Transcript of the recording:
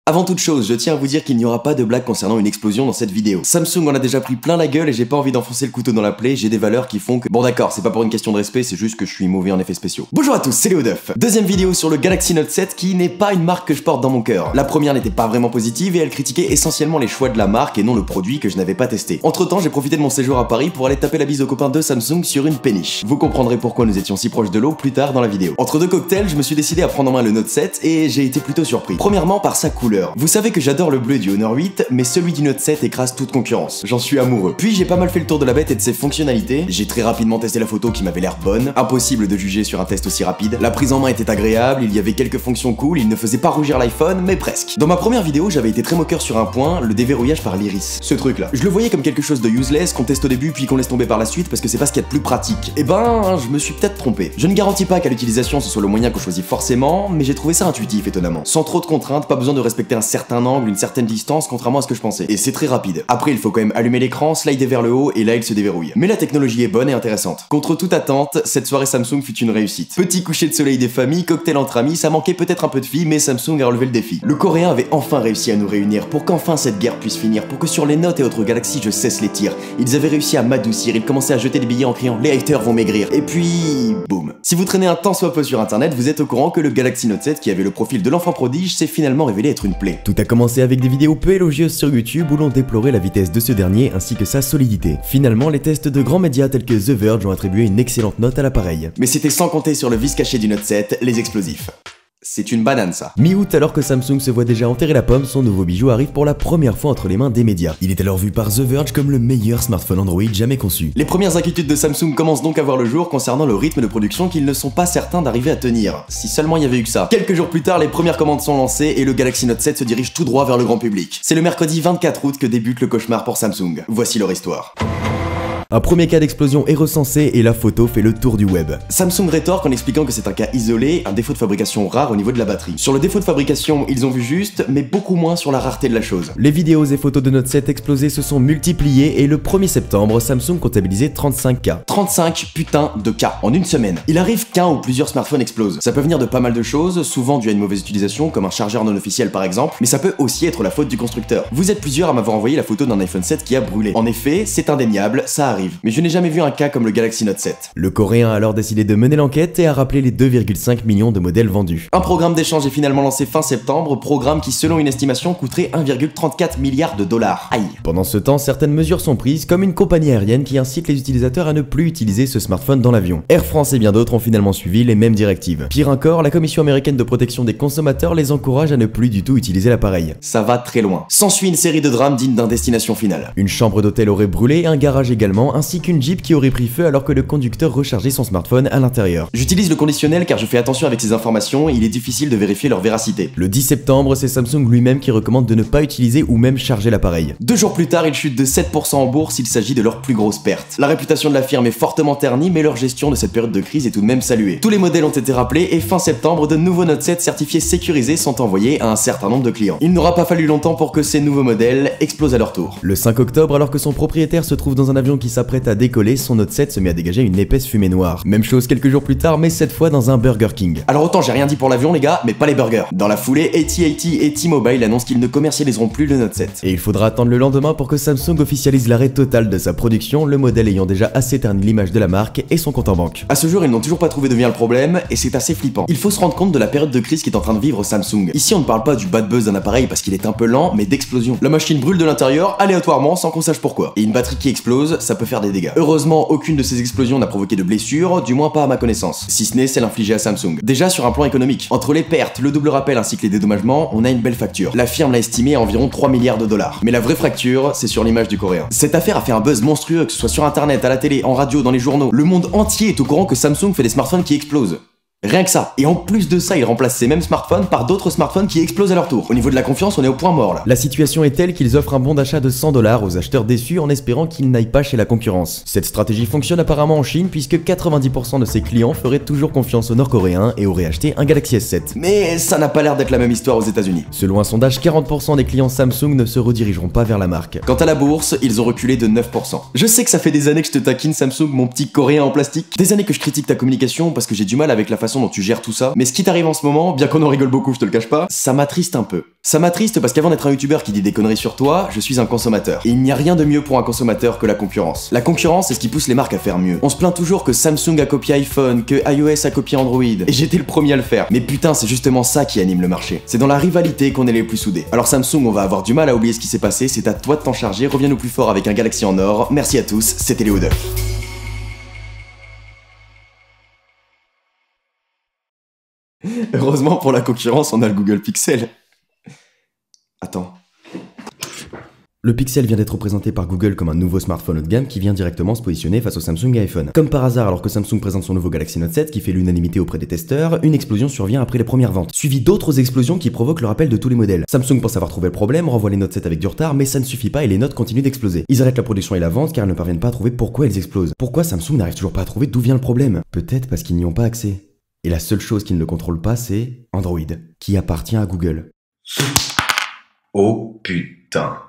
Avant toute chose, je tiens à vous dire qu'il n'y aura pas de blague concernant une explosion dans cette vidéo. Samsung en a déjà pris plein la gueule et j'ai pas envie d'enfoncer le couteau dans la plaie, j'ai des valeurs qui font que... Bon d'accord, c'est pas pour une question de respect, c'est juste que je suis mauvais en effets spéciaux. Bonjour à tous, c'est Léo Duff. Deuxième vidéo sur le Galaxy Note 7 qui n'est pas une marque que je porte dans mon cœur. La première n'était pas vraiment positive et elle critiquait essentiellement les choix de la marque et non le produit que je n'avais pas testé. Entre temps, j'ai profité de mon séjour à Paris pour aller taper la bise aux copains de Samsung sur une péniche. Vous comprendrez pourquoi nous étions si proches de l'eau plus tard dans la vidéo. Entre deux cocktails, je me suis décidé à prendre en main le Note 7 et j'ai été plutôt surpris. Premièrement par sa couleur. Vous savez que j'adore le bleu du Honor 8, mais celui du Note 7 écrase toute concurrence. J'en suis amoureux. Puis j'ai pas mal fait le tour de la bête et de ses fonctionnalités. J'ai très rapidement testé la photo qui m'avait l'air bonne. Impossible de juger sur un test aussi rapide. La prise en main était agréable, il y avait quelques fonctions cool, il ne faisait pas rougir l'iPhone, mais presque. Dans ma première vidéo, j'avais été très moqueur sur un point, le déverrouillage par l'iris. Ce truc là. Je le voyais comme quelque chose de useless, qu'on teste au début puis qu'on laisse tomber par la suite parce que c'est pas ce qu'il y a de plus pratique. Et ben, je me suis peut-être trompé. Je ne garantis pas qu'à l'utilisation ce soit le moyen qu'on choisit forcément, mais j'ai trouvé ça intuitif étonnamment. Sans trop de contraintes, pas besoin de respecter un certain angle, une certaine distance, contrairement à ce que je pensais. Et c'est très rapide. Après, il faut quand même allumer l'écran, slider vers le haut et là il se déverrouille. Mais la technologie est bonne et intéressante. Contre toute attente, cette soirée Samsung fut une réussite. Petit coucher de soleil des familles, cocktail entre amis, ça manquait peut-être un peu de filles, mais Samsung a relevé le défi. Le coréen avait enfin réussi à nous réunir pour qu'enfin cette guerre puisse finir, pour que sur les Notes et autres Galaxy je cesse les tirs. Ils avaient réussi à m'adoucir, ils commençaient à jeter des billets en criant les haters vont maigrir. Et puis, boum. Si vous traînez un tant soit peu sur internet, vous êtes au courant que le Galaxy Note 7 qui avait le profil de l'enfant prodige s'est finalement révélé être une plaie. Tout a commencé avec des vidéos peu élogieuses sur YouTube où l'on déplorait la vitesse de ce dernier ainsi que sa solidité. Finalement, les tests de grands médias tels que The Verge ont attribué une excellente note à l'appareil. Mais c'était sans compter sur le vice caché du Note 7, les explosifs. C'est une banane ça. Mi-août, alors que Samsung se voit déjà enterrer la pomme, son nouveau bijou arrive pour la première fois entre les mains des médias. Il est alors vu par The Verge comme le meilleur smartphone Android jamais conçu. Les premières inquiétudes de Samsung commencent donc à voir le jour concernant le rythme de production qu'ils ne sont pas certains d'arriver à tenir. Si seulement il y avait eu que ça. Quelques jours plus tard, les premières commandes sont lancées et le Galaxy Note 7 se dirige tout droit vers le grand public. C'est le mercredi 24 août que débute le cauchemar pour Samsung. Voici leur histoire. Un premier cas d'explosion est recensé et la photo fait le tour du web. Samsung rétorque en expliquant que c'est un cas isolé, un défaut de fabrication rare au niveau de la batterie. Sur le défaut de fabrication, ils ont vu juste, mais beaucoup moins sur la rareté de la chose. Les vidéos et photos de Note 7 explosées se sont multipliées et le 1er septembre, Samsung comptabilisait 35 cas. 35 putains de cas en une semaine. Il arrive qu'un ou plusieurs smartphones explosent. Ça peut venir de pas mal de choses, souvent dû à une mauvaise utilisation, comme un chargeur non officiel par exemple, mais ça peut aussi être la faute du constructeur. Vous êtes plusieurs à m'avoir envoyé la photo d'un iPhone 7 qui a brûlé. En effet, c'est indéniable, ça arrive. Mais je n'ai jamais vu un cas comme le Galaxy Note 7. Le coréen a alors décidé de mener l'enquête et a rappelé les 2,5 millions de modèles vendus. Un programme d'échange est finalement lancé fin septembre, programme qui selon une estimation coûterait 1,34 milliard de dollars. Aïe. Pendant ce temps, certaines mesures sont prises, comme une compagnie aérienne qui incite les utilisateurs à ne plus utiliser ce smartphone dans l'avion. Air France et bien d'autres ont finalement suivi les mêmes directives. Pire encore, la Commission américaine de protection des consommateurs les encourage à ne plus du tout utiliser l'appareil. Ça va très loin. S'ensuit une série de drames dignes d'un Destination Finale. Une chambre d'hôtel aurait brûlé, un garage également, ainsi qu'une Jeep qui aurait pris feu alors que le conducteur rechargeait son smartphone à l'intérieur. J'utilise le conditionnel car je fais attention avec ces informations et il est difficile de vérifier leur véracité. Le 10 septembre, c'est Samsung lui-même qui recommande de ne pas utiliser ou même charger l'appareil. 2 jours plus tard, ils chutent de 7% en bourse, il s'agit de leur plus grosse perte. La réputation de la firme est fortement ternie, mais leur gestion de cette période de crise est tout de même saluée. Tous les modèles ont été rappelés et fin septembre, de nouveaux Note 7 certifiés sécurisés sont envoyés à un certain nombre de clients. Il n'aura pas fallu longtemps pour que ces nouveaux modèles explosent à leur tour. Le 5 octobre, alors que son propriétaire se trouve dans un avion qui s'apprête à décoller, son Note 7 se met à dégager une épaisse fumée noire. Même chose quelques jours plus tard, mais cette fois dans un Burger King. Alors autant j'ai rien dit pour l'avion les gars, mais pas les burgers. Dans la foulée, AT&T et T-Mobile annoncent qu'ils ne commercialiseront plus le Note 7. Et il faudra attendre le lendemain pour que Samsung officialise l'arrêt total de sa production, le modèle ayant déjà assez terni l'image de la marque et son compte en banque. À ce jour, ils n'ont toujours pas trouvé d'où vient le problème, et c'est assez flippant. Il faut se rendre compte de la période de crise qu'est en train de vivre Samsung. Ici on ne parle pas du bad buzz d'un appareil parce qu'il est un peu lent, mais d'explosion. La machine brûle de l'intérieur, aléatoirement, sans qu'on sache pourquoi. Et une batterie qui explose, ça peut faire des dégâts. Heureusement, aucune de ces explosions n'a provoqué de blessures, du moins pas à ma connaissance, si ce n'est celle infligée à Samsung. Déjà sur un plan économique, entre les pertes, le double rappel ainsi que les dédommagements, on a une belle facture. La firme l'a estimée à environ 3 milliards de dollars. Mais la vraie fracture, c'est sur l'image du coréen. Cette affaire a fait un buzz monstrueux, que ce soit sur internet, à la télé, en radio, dans les journaux. Le monde entier est au courant que Samsung fait des smartphones qui explosent. Rien que ça. Et en plus de ça, ils remplacent ces mêmes smartphones par d'autres smartphones qui explosent à leur tour. Au niveau de la confiance, on est au point mort là. La situation est telle qu'ils offrent un bon d'achat de 100 $ aux acheteurs déçus en espérant qu'ils n'aillent pas chez la concurrence. Cette stratégie fonctionne apparemment en Chine puisque 90% de ses clients feraient toujours confiance aux Nord-Coréens et auraient acheté un Galaxy S7. Mais ça n'a pas l'air d'être la même histoire aux États-Unis. Selon un sondage, 40% des clients Samsung ne se redirigeront pas vers la marque. Quant à la bourse, ils ont reculé de 9%. Je sais que ça fait des années que je te taquine Samsung, mon petit coréen en plastique. Des années que je critique ta communication parce que j'ai du mal avec la façon façon dont tu gères tout ça. Mais ce qui t'arrive en ce moment, bien qu'on en rigole beaucoup, je te le cache pas, ça m'attriste un peu. Ça m'attriste parce qu'avant d'être un youtubeur qui dit des conneries sur toi, je suis un consommateur. Et il n'y a rien de mieux pour un consommateur que la concurrence. La concurrence, c'est ce qui pousse les marques à faire mieux. On se plaint toujours que Samsung a copié iPhone, que iOS a copié Android, et j'étais le premier à le faire. Mais putain, c'est justement ça qui anime le marché. C'est dans la rivalité qu'on est les plus soudés. Alors Samsung, on va avoir du mal à oublier ce qui s'est passé, c'est à toi de t'en charger, reviens-nous plus fort avec un Galaxy en or. Merci à tous, c'était Léo Duff. Heureusement pour la concurrence, on a le Google Pixel. Attends. Le Pixel vient d'être présenté par Google comme un nouveau smartphone haut de gamme qui vient directement se positionner face au Samsung et iPhone. Comme par hasard, alors que Samsung présente son nouveau Galaxy Note 7 qui fait l'unanimité auprès des testeurs, une explosion survient après les premières ventes, suivi d'autres explosions qui provoquent le rappel de tous les modèles. Samsung pense avoir trouvé le problème, renvoie les Note 7 avec du retard, mais ça ne suffit pas et les notes continuent d'exploser. Ils arrêtent la production et la vente car ils ne parviennent pas à trouver pourquoi elles explosent. Pourquoi Samsung n'arrive toujours pas à trouver d'où vient le problème? Peut-être parce qu'ils n'y ont pas accès. Et la seule chose qu'ils ne contrôlent pas, c'est Android, qui appartient à Google. Oh putain.